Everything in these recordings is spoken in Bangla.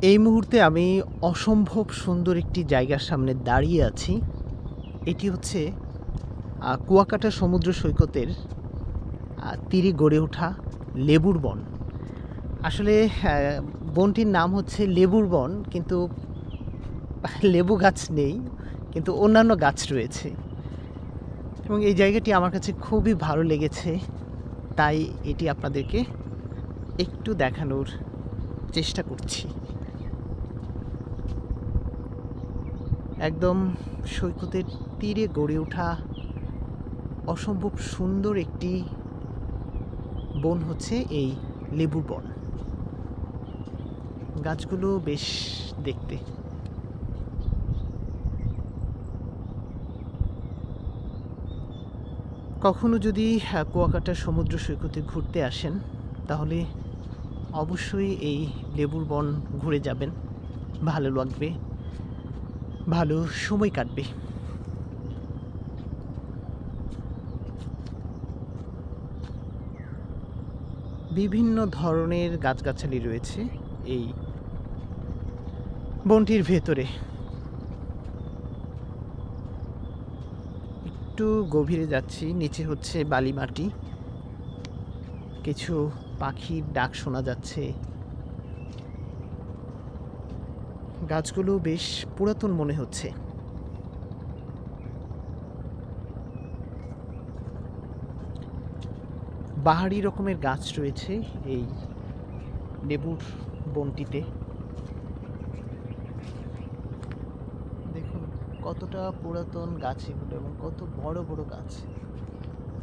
এই মুহূর্তে আমি অসম্ভব সুন্দর একটি জায়গার সামনে দাঁড়িয়ে আছি। এটি হচ্ছে কুয়াকাটা সমুদ্র সৈকতের তীরে গড়ে ওঠা লেবুর বন। আসলে বনটির নাম হচ্ছে লেবুর বন, কিন্তু লেবু গাছ নেই, কিন্তু অন্যান্য গাছ রয়েছে। এবং এই জায়গাটি আমার কাছে খুবই ভালো লেগেছে, তাই এটি আপনাদেরকে একটু দেখানোর চেষ্টা করছি। একদম সৈকতের তীরে গড়ে ওঠা অসম্ভব সুন্দর একটি বন হচ্ছে এই লেবুর বন। গাছগুলো বেশ দেখতে। কখনো যদি কুয়াকাটা সমুদ্র সৈকতে ঘুরতে আসেন, তাহলে অবশ্যই এই লেবুর বন ঘুরে যাবেন। ভালো লাগবে, ভালো সময় কাটবে। বিভিন্ন ধরনের গাছগাছালি রয়েছে এই বনটির ভেতরে। একটু গভীরে যাচ্ছি, নিচে হচ্ছে বালি মাটি, কিছু পাখির ডাক শোনা যাচ্ছে। গাছগুলো বেশ পুরাতন মনে হচ্ছে। বাহারি রকমের গাছ রয়েছে এই লেবুর বনটিতে। দেখুন কতটা পুরাতন গাছ এগুলো, এবং কত বড় বড় গাছ।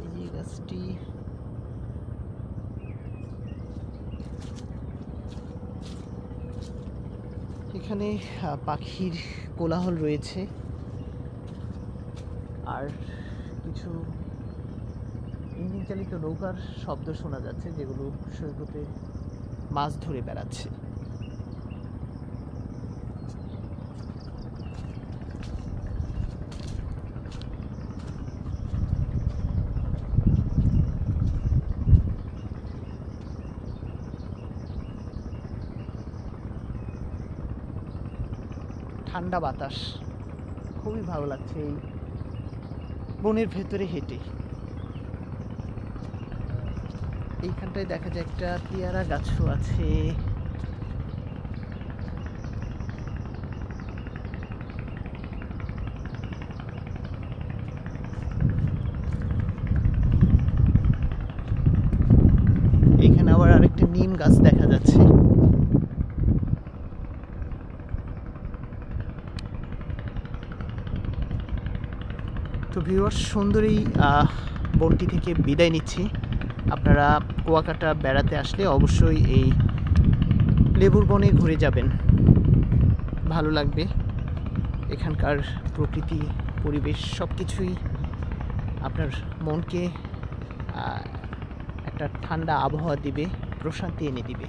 এই যে গাছটি, এখানে পাখির কোলাহল রয়েছে, আর কিছু ইঞ্জিন চালিত নৌকার শব্দ শোনা যাচ্ছে, যেগুলো সৈকতে মাছ ধরে বেড়াচ্ছে। ঠান্ডা বাতাস, খুবই ভালো লাগছে এই বনের ভেতরে হেঁটে। এইখানটায় দেখা যায় একটা পেয়ারা গাছও আছে। এখানে আবার আরেকটা নিম গাছ দেখা যাচ্ছে। তো ভিউয়ার্স, সুন্দর এই বনটি থেকে বিদায় নিচ্ছি। আপনারা কুয়াকাটা বেড়াতে আসলে অবশ্যই এই লেবুর বনে ঘুরে যাবেন, ভালো লাগবে। এখানকার প্রকৃতি, পরিবেশ সব কিছুই আপনার মনকে একটা ঠান্ডা আবহাওয়া দিবে, প্রশান্তি এনে দিবে।